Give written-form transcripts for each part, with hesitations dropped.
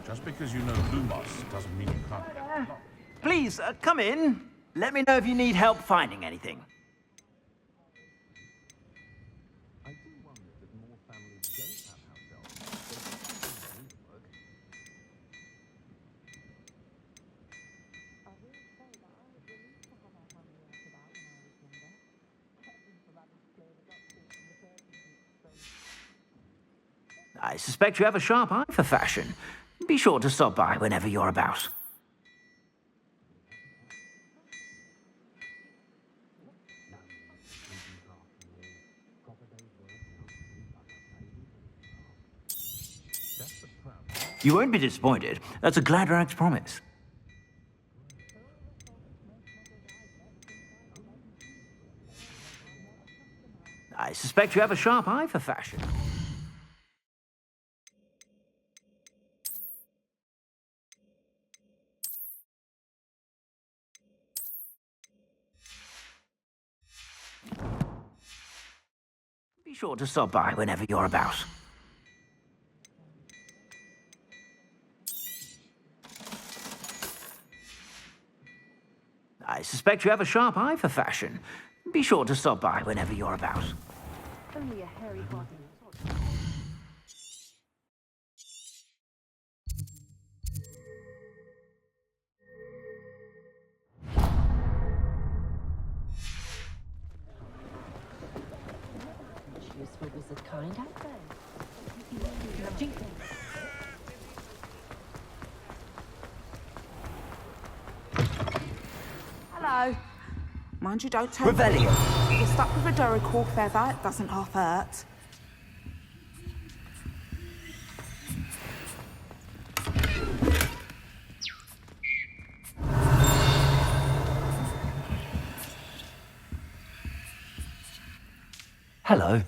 Just because you know Lumos doesn't mean you can't. Please, come in. Let me know if you need help finding anything. I do wonder that more families don't have house elves. They do work. I suspect you have a sharp eye for fashion. Be sure to stop by whenever you're about. You won't be disappointed. That's a Gladrag's promise. I suspect you have a sharp eye for fashion. Be sure to stop by whenever you're about. I suspect you have a sharp eye for fashion. Be sure to stop by whenever you're about. Only a hairy body. Useful wizard kind out there. Hello. Mind you, don't turn. Revelio. You're stuck with a Duracell feather. It doesn't half hurt. Hello.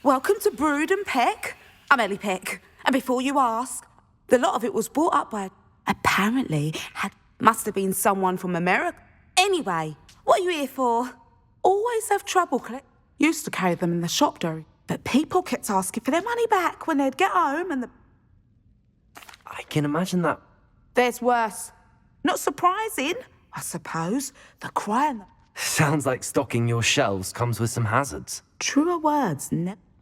Welcome to Brood and Peck. I'm Ellie Peck. And before you ask, the lot of it was brought up by, apparently, must have been someone from America. Anyway, what are you here for? Always have trouble Used to carry them in the shop, Dory. But people kept asking for their money back when they'd get home and the... I can imagine that. There's worse. Not surprising, I suppose. The cry and the... Sounds like stocking your shelves comes with some hazards. Truer words,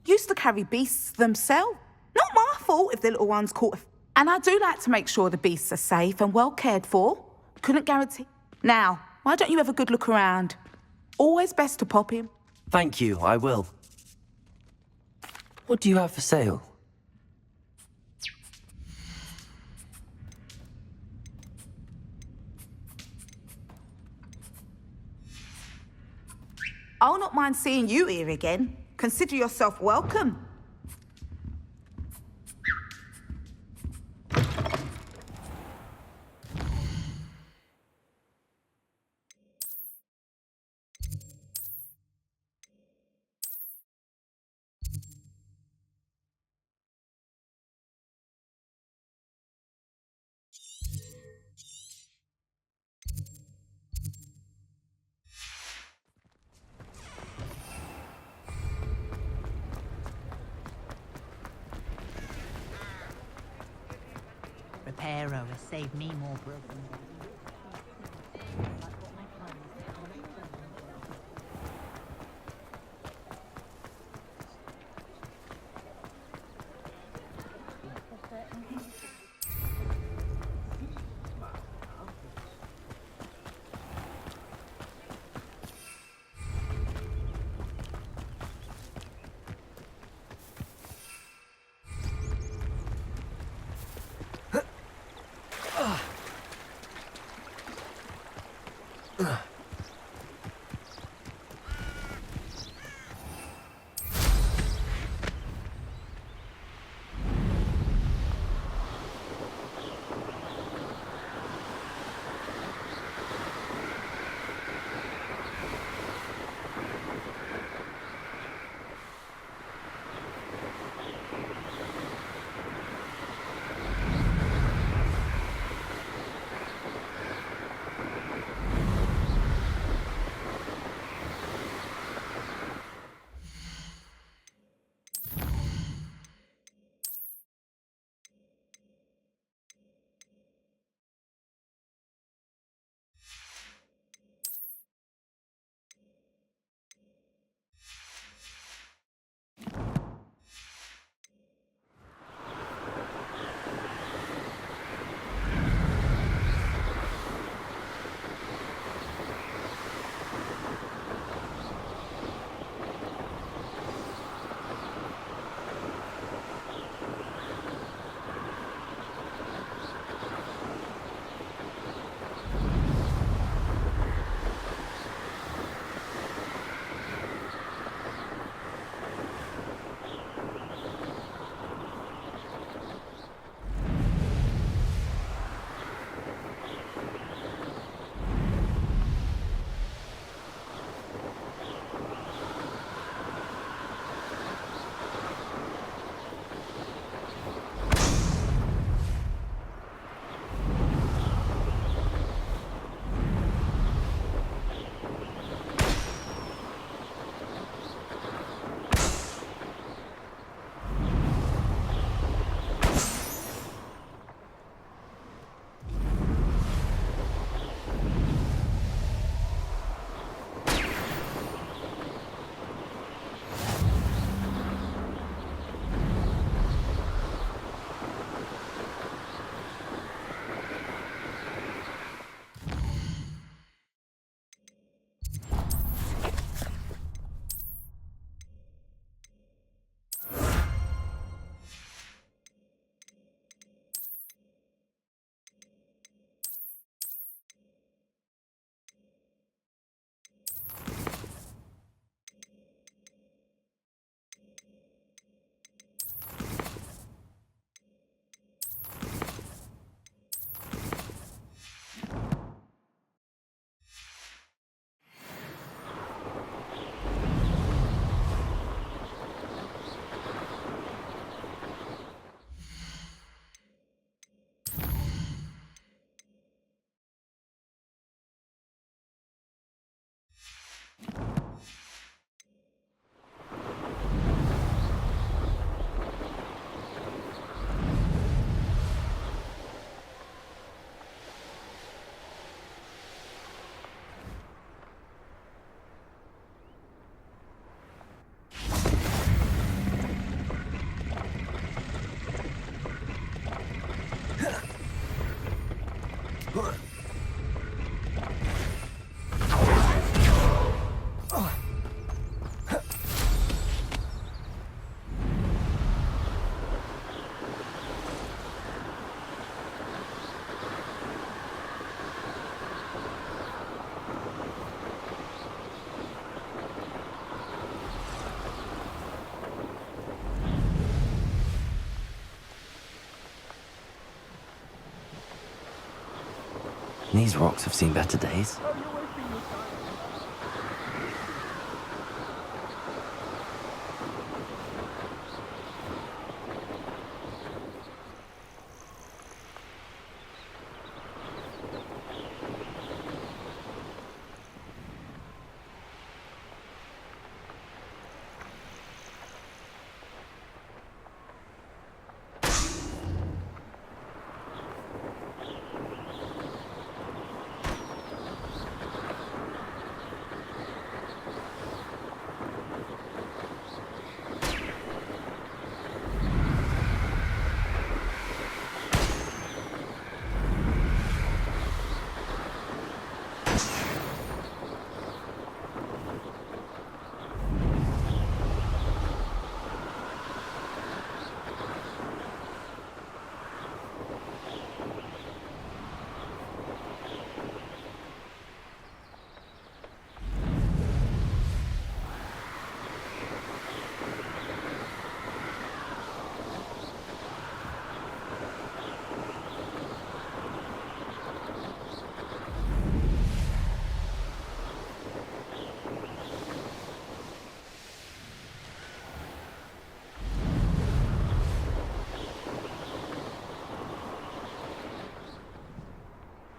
used to carry beasts themselves. Not my fault if the little ones caught... And I do like to make sure the beasts are safe and well cared for. Couldn't guarantee... Now, why don't you have a good look around? Always best to pop in. Thank you, I will. What do you have for sale? I'll not mind seeing you here again. Consider yourself welcome. Reparo has saved me more broken. These rocks have seen better days.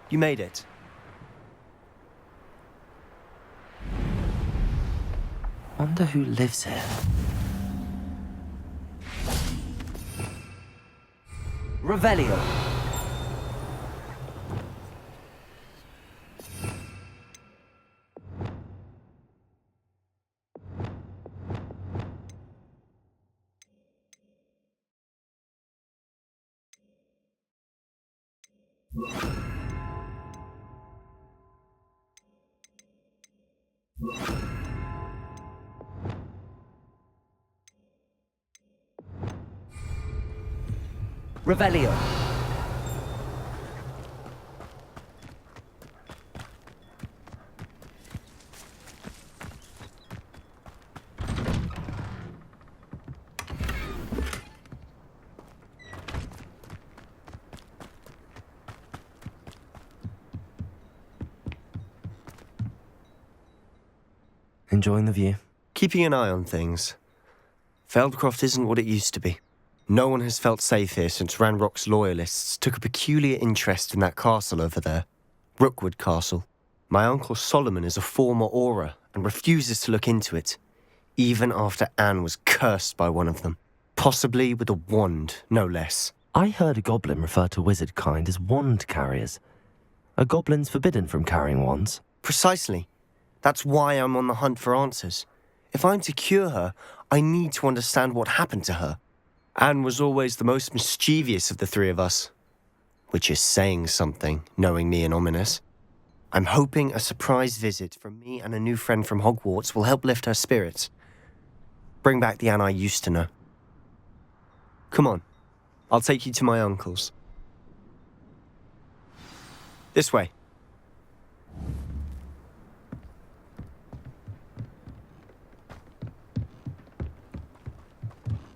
You made it. Wonder who lives here. Revelio. Revelio. Enjoying the view? Keeping an eye on things. Feldcroft isn't what it used to be. No one has felt safe here since Ranrock's loyalists took a peculiar interest in that castle over there. Rookwood Castle. My uncle Solomon is a former Auror and refuses to look into it, even after Anne was cursed by one of them. Possibly with a wand, no less. I heard a goblin refer to wizard kind as wand carriers. Are goblins forbidden from carrying wands? Precisely. That's why I'm on the hunt for answers. If I'm to cure her, I need to understand what happened to her. Anne was always the most mischievous of the three of us. Which is saying something, knowing me and Ominous. I'm hoping a surprise visit from me and a new friend from Hogwarts will help lift her spirits. Bring back the Anne I used to know. Come on, I'll take you to my uncle's. This way.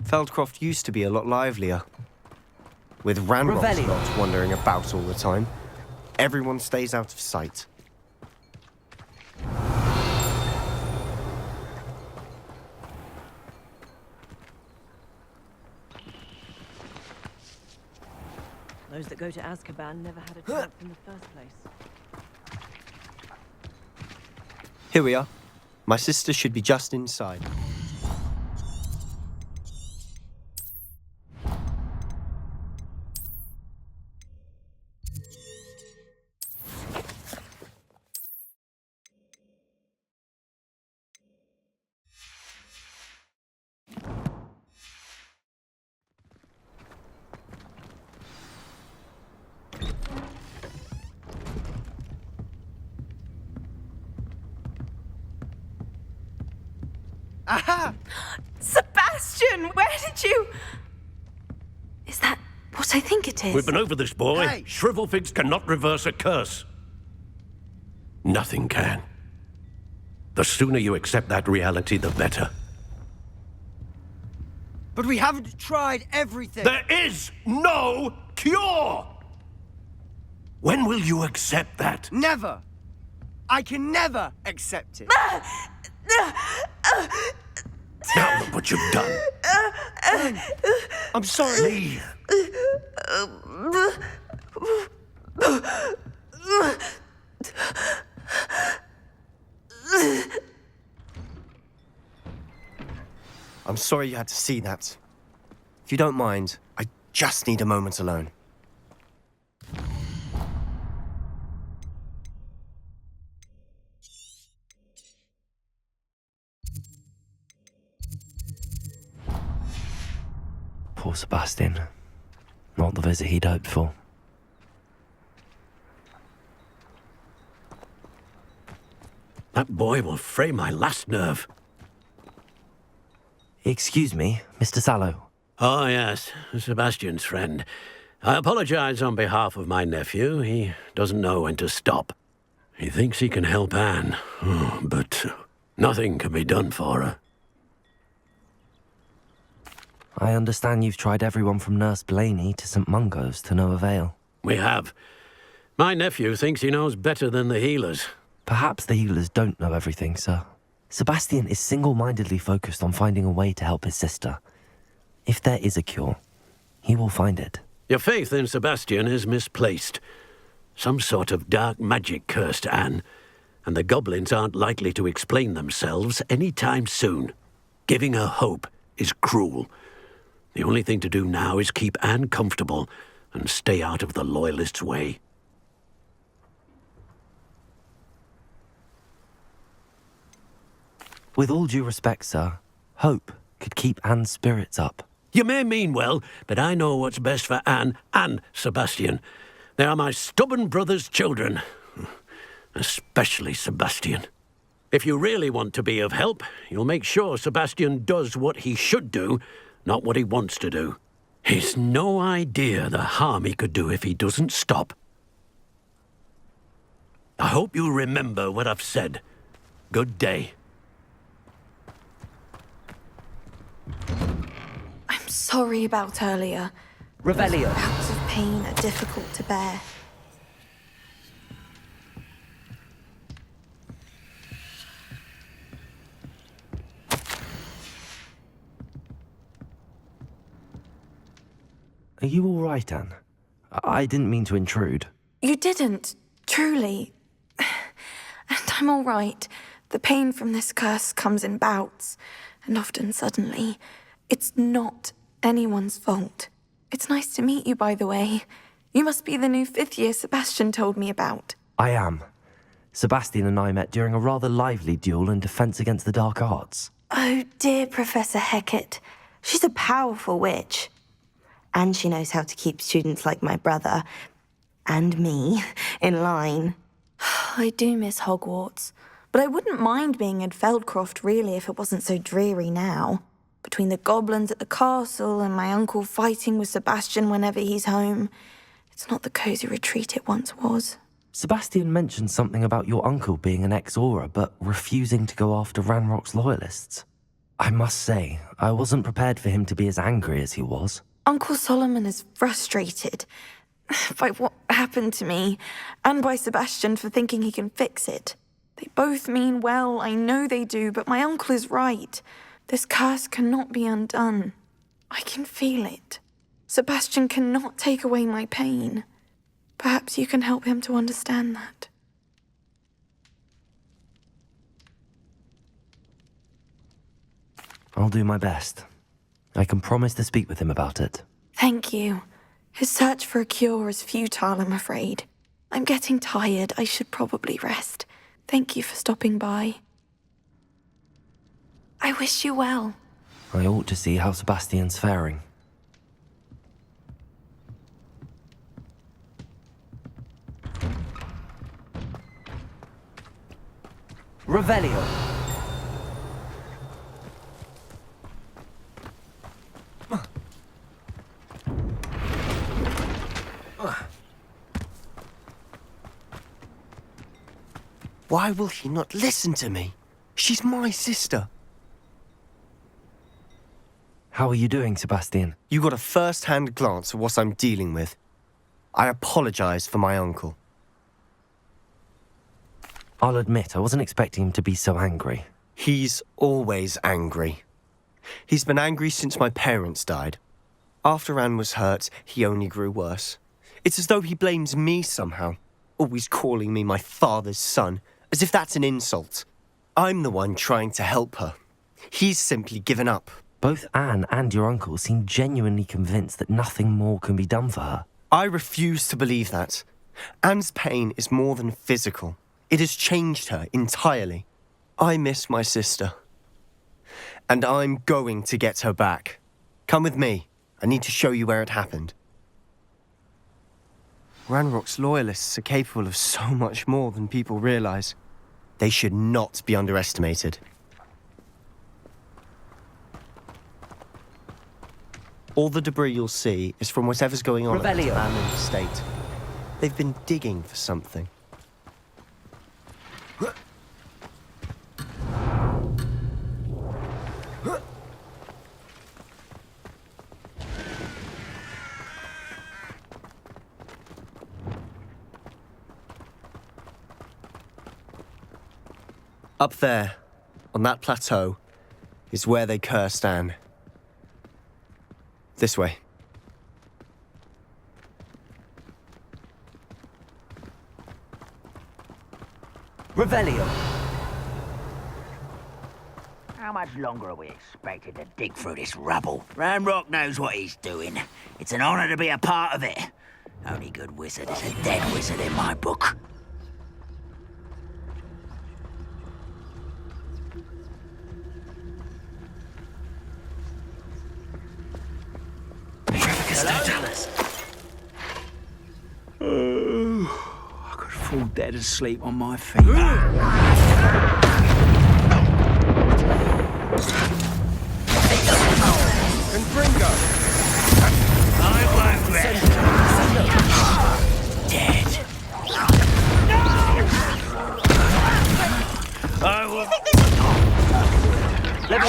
Feldcroft used to be a lot livelier. With Ranrock's lot wandering about all the time, everyone stays out of sight. Those that go to Azkaban never had a chance in the first place. Here we are. My sister should be just inside. Aha! Sebastian, where did you... Is that what I think it is? We've been over this, boy. Hey! Shrivelfigs cannot reverse a curse. Nothing can. The sooner you accept that reality, the better. But we haven't tried everything! There is no cure! When will you accept that? Never! I can never accept it. Now look what you've done. I'm sorry. Leave. I'm sorry you had to see that. If you don't mind, I just need a moment alone. Poor Sebastian. Not the visit he'd hoped for. That boy will fray my last nerve. Excuse me, Mr. Sallow. Oh, yes, Sebastian's friend. I apologize on behalf of my nephew. He doesn't know when to stop. He thinks he can help Anne, but nothing can be done for her. I understand you've tried everyone from Nurse Blaney to St. Mungo's to no avail. We have. My nephew thinks he knows better than the healers. Perhaps the healers don't know everything, sir. Sebastian is single-mindedly focused on finding a way to help his sister. If there is a cure, he will find it. Your faith in Sebastian is misplaced. Some sort of dark magic cursed Anne, and the goblins aren't likely to explain themselves any time soon. Giving her hope is cruel. The only thing to do now is keep Anne comfortable and stay out of the Loyalists' way. With all due respect, sir, hope could keep Anne's spirits up. You may mean well, but I know what's best for Anne and Sebastian. They are my stubborn brother's children. Especially Sebastian. If you really want to be of help, you'll make sure Sebastian does what he should do, not what he wants to do. He's no idea the harm he could do if he doesn't stop. I hope you remember what I've said. Good day. I'm sorry about earlier. Revelio. Bouts of pain are difficult to bear. Are you all right, Anne? I didn't mean to intrude. You didn't, truly. And I'm all right. The pain from this curse comes in bouts, and often suddenly. It's not anyone's fault. It's nice to meet you, by the way. You must be the new 5th year Sebastian told me about. I am. Sebastian and I met during a rather lively duel in defense against the dark arts. Oh, dear Professor Hecat. She's a powerful witch. And she knows how to keep students like my brother, and me, in line. I do miss Hogwarts, but I wouldn't mind being in Undercroft really if it wasn't so dreary now. Between the goblins at the castle and my uncle fighting with Sebastian whenever he's home, it's not the cosy retreat it once was. Sebastian mentioned something about your uncle being an ex-Aura, but refusing to go after Ranrock's loyalists. I must say, I wasn't prepared for him to be as angry as he was. Uncle Solomon is frustrated by what happened to me, and by Sebastian for thinking he can fix it. They both mean well, I know they do, but my uncle is right. This curse cannot be undone. I can feel it. Sebastian cannot take away my pain. Perhaps you can help him to understand that. I'll do my best. I can promise to speak with him about it. Thank you. His search for a cure is futile, I'm afraid. I'm getting tired. I should probably rest. Thank you for stopping by. I wish you well. I ought to see how Sebastian's faring. Revelio. Why will he not listen to me? She's my sister. How are you doing, Sebastian? You got a first-hand glance at what I'm dealing with. I apologize for my uncle. I'll admit, I wasn't expecting him to be so angry. He's always angry. He's been angry since my parents died. After Anne was hurt, he only grew worse. It's as though he blames me somehow, always calling me my father's son, as if that's an insult. I'm the one trying to help her. He's simply given up. Both Anne and your uncle seem genuinely convinced that nothing more can be done for her. I refuse to believe that. Anne's pain is more than physical. It has changed her entirely. I miss my sister. And I'm going to get her back. Come with me. I need to show you where it happened. Ranrock's loyalists are capable of so much more than people realize. They should not be underestimated. All the debris you'll see is from whatever's going on at the Revelio. abandoned estate. They've been digging for something. Up there, on that plateau, is where they cursed Anne. This way. Revelio. How much longer are we expected to dig through this rubble? Ranrock knows what he's doing. It's an honor to be a part of it. Only good wizard is a dead wizard in my book. I could fall dead asleep on my feet. Confringo! I won't rest. Dead. I will. Let me.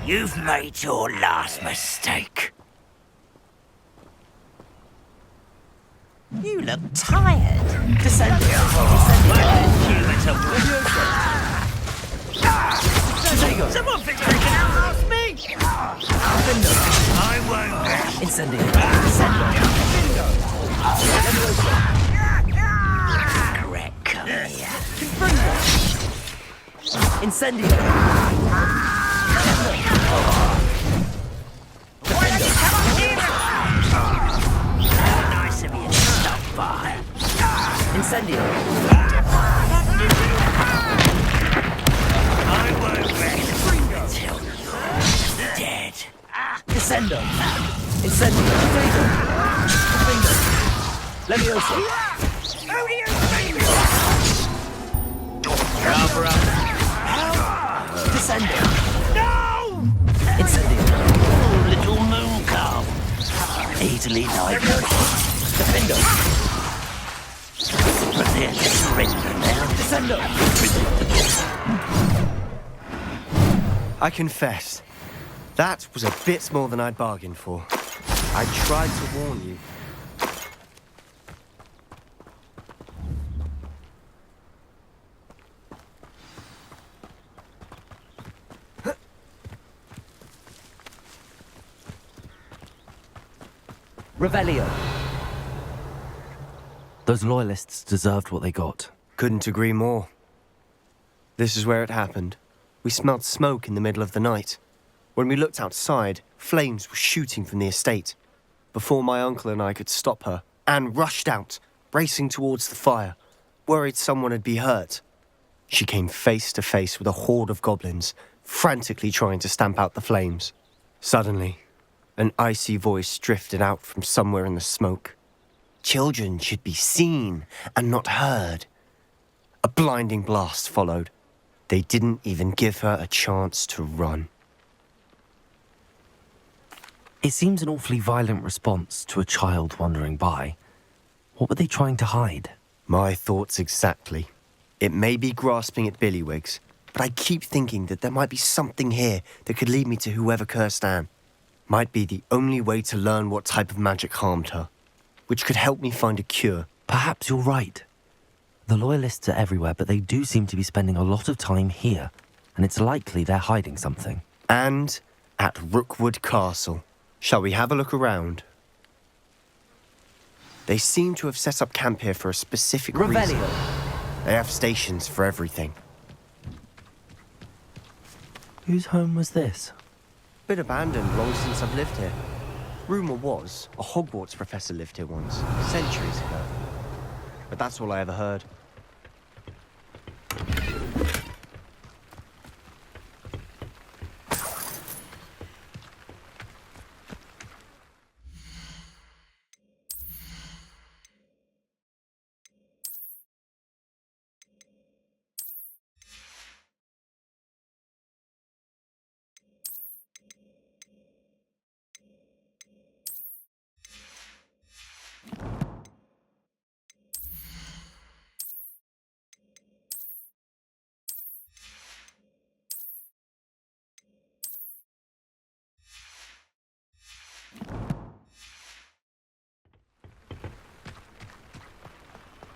You've made your last mistake. You look tired. Descend. Someone thinks they can outlast me! I won't rest. Incendio. Correct, come here. Incendio. Nice of you to stop by. Incendio. I won't rest until you're dead. Descendo. Incendio. Leviosa. Cover up. Descendo. No! Incendio. Little moon calf. Easily diagnosed. Defendo. Prepare to surrender now. Descendo. I confess, that was a bit more than I'd bargained for. I tried to warn you. Revelio. Those loyalists deserved what they got. Couldn't agree more. This is where it happened. We smelled smoke in the middle of the night. When we looked outside, flames were shooting from the estate. Before my uncle and I could stop her, Anne rushed out, racing towards the fire, worried someone had been hurt. She came face to face with a horde of goblins, frantically trying to stamp out the flames. Suddenly, an icy voice drifted out from somewhere in the smoke. Children should be seen and not heard. A blinding blast followed. They didn't even give her a chance to run. It seems an awfully violent response to a child wandering by. What were they trying to hide? My thoughts exactly. It may be grasping at billywhigs, but I keep thinking that there might be something here that could lead me to whoever cursed Anne. Might be the only way to learn what type of magic harmed her, which could help me find a cure. Perhaps you're right. The Loyalists are everywhere, but they do seem to be spending a lot of time here, and it's likely they're hiding something. And at Rookwood Castle. Shall we have a look around? They seem to have set up camp here for a specific reason. They have stations for everything. Whose home was this? Been abandoned long since I've lived here. Rumour was a Hogwarts professor lived here once, centuries ago. But that's all I ever heard.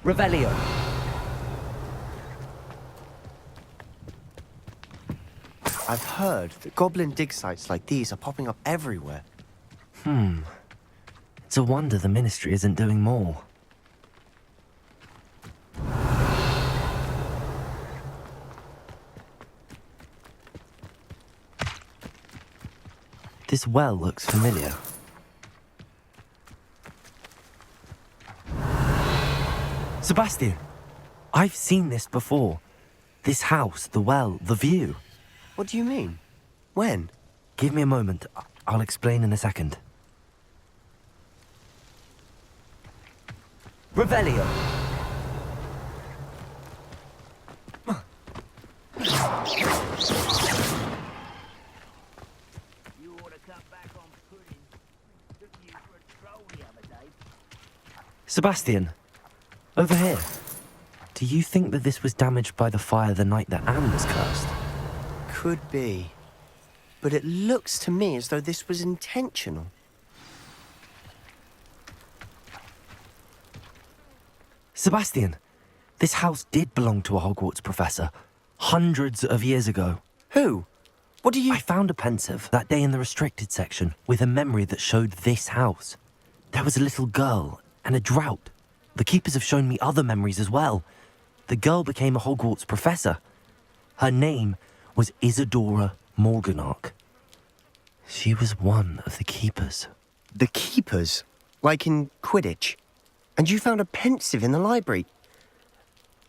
Revelio. I've heard that goblin dig sites like these are popping up everywhere. It's a wonder the Ministry isn't doing more. This well looks familiar. Sebastian, I've seen this before. This house, the well, the view. What do you mean? When? Give me a moment. I'll explain in a second. Revelio. You ought to cut back on pudding. Took you for a troll the other day. Sebastian, over here. Do you think that this was damaged by the fire the night that Anne was cursed? Could be. But it looks to me as though this was intentional. Sebastian, this house did belong to a Hogwarts professor, hundreds of years ago. Who? What do you... I found a pensive that day in the restricted section with a memory that showed this house. There was a little girl and a drought. The keepers have shown me other memories as well. The girl became a Hogwarts professor. Her name was Isadora Morganach. She was one of the keepers. The keepers? Like in Quidditch? And you found a pensive in the library?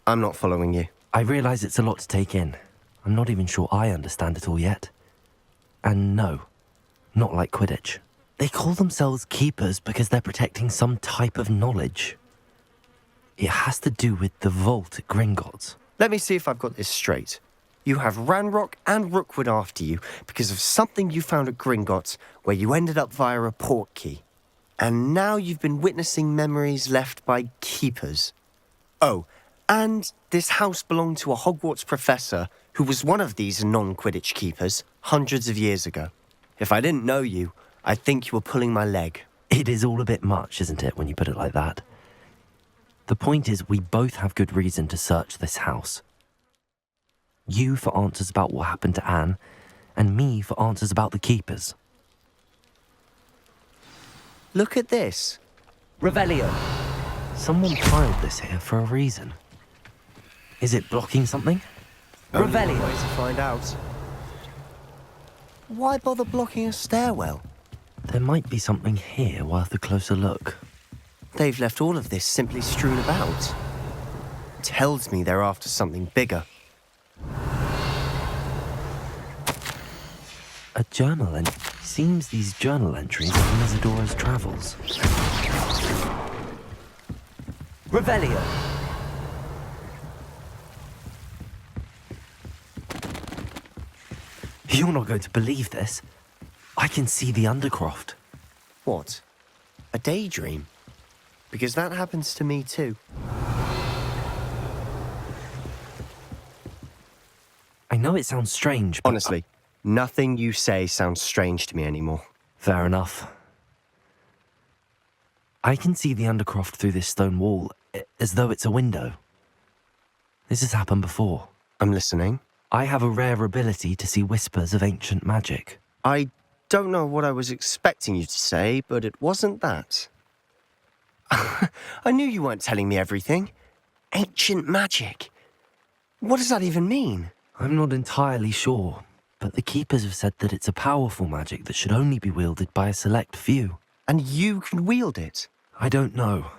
I'm not following you. I realise it's a lot to take in. I'm not even sure I understand it all yet. And no, not like Quidditch. They call themselves keepers because they're protecting some type of knowledge. It has to do with the vault at Gringotts. Let me see if I've got this straight. You have Ranrock and Rookwood after you because of something you found at Gringotts where you ended up via a portkey. And now you've been witnessing memories left by keepers. Oh, and this house belonged to a Hogwarts professor who was one of these non-Quidditch keepers hundreds of years ago. If I didn't know you, I'd think you were pulling my leg. It is all a bit much, isn't it, when you put it like that? The point is, we both have good reason to search this house. You for answers about what happened to Anne, and me for answers about the keepers. Look at this. Revelio. Someone piled this here for a reason. Is it blocking something? Only one Revelio. way to find out. Why bother blocking a stairwell? There might be something here worth a closer look. They've left all of this simply strewn about. Tells me they're after something bigger. A journal entry. Seems these journal entries are from Isadora's travels. Revelio. You're not going to believe this. I can see the Undercroft. What? A daydream? Because that happens to me too. I know know it sounds strange, but... Honestly, nothing you say sounds strange to me anymore. Fair enough. I can see the Undercroft through this stone wall, as though it's a window. This has happened before. I'm listening. I have a rare ability to see whispers of ancient magic. I don't know what I was expecting you to say, but it wasn't that. I knew you weren't telling me everything. Ancient magic. What does that even mean? I'm not entirely sure, but the Keepers have said that it's a powerful magic that should only be wielded by a select few. And you can wield it? I don't know,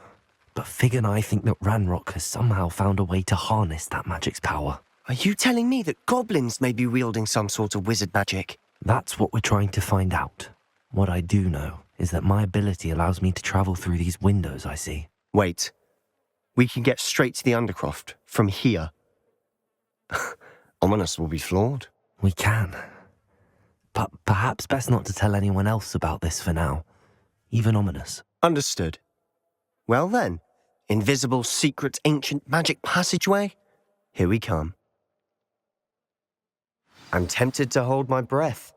but Fig and I think that Ranrock has somehow found a way to harness that magic's power. Are you telling me that goblins may be wielding some sort of wizard magic? That's what we're trying to find out. What I do know is that my ability allows me to travel through these windows I see. Wait. We can get straight to the Undercroft from here. Ominous will be floored. We can. But perhaps best not to tell anyone else about this for now. Even Ominous. Understood. Well then, invisible, secret, ancient magic passageway? Here we come. I'm tempted to hold my breath.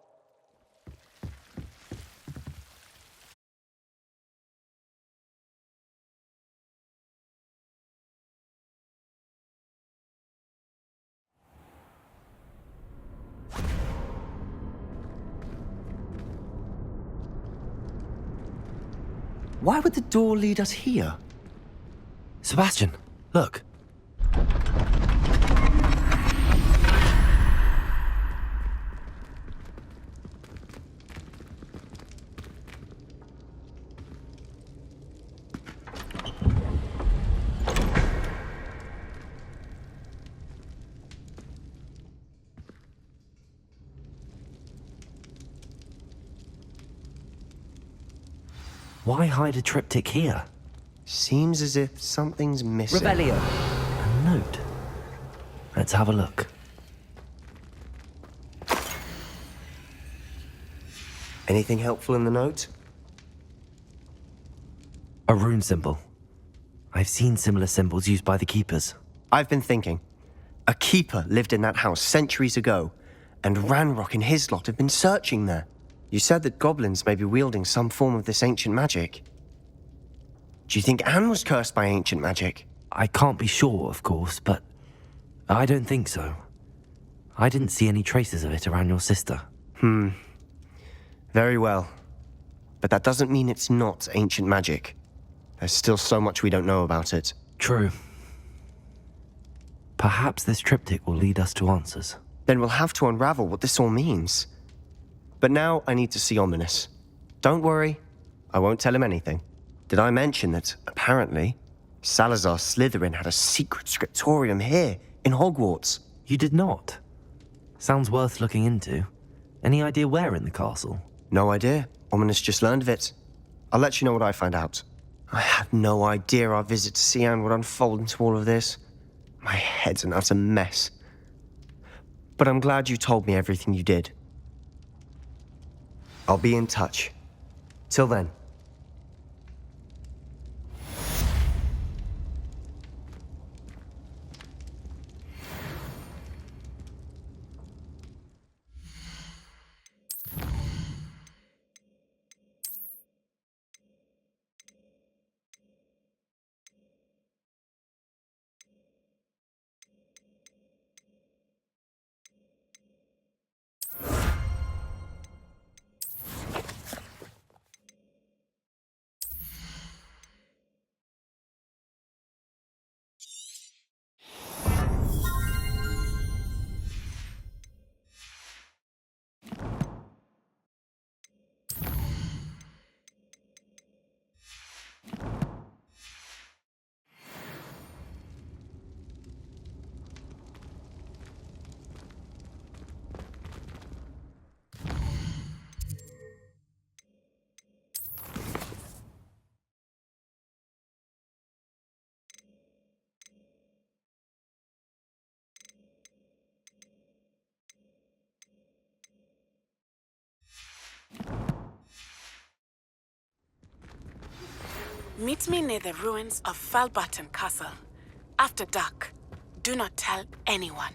Why would the door lead us here? Sebastian, look. Why hide a triptych here? Seems as if something's missing. Revelio. A note. Let's have a look. Anything helpful in the note? A rune symbol. I've seen similar symbols used by the Keepers. I've been thinking. A keeper lived in that house centuries ago, and Ranrock and his lot have been searching there. You said that goblins may be wielding some form of this ancient magic. Do you think Anne was cursed by ancient magic? I can't be sure, of course, but I don't think so. I didn't see any traces of it around your sister. Very well. But that doesn't mean it's not ancient magic. There's still so much we don't know about it. True. Perhaps this triptych will lead us to answers. Then we'll have to unravel what this all means. But now I need to see Ominous. Don't worry, I won't tell him anything. Did I mention that, apparently, Salazar Slytherin had a secret scriptorium here, in Hogwarts? You did not? Sounds worth looking into. Any idea where in the castle? No idea. Ominous just learned of it. I'll let you know what I find out. I had no idea our visit to Sian would unfold into all of this. My head's an utter mess. But I'm glad you told me everything you did. I'll be in touch. Till then. Meet me near the ruins of Falbaton Castle. After dark. Do not tell anyone.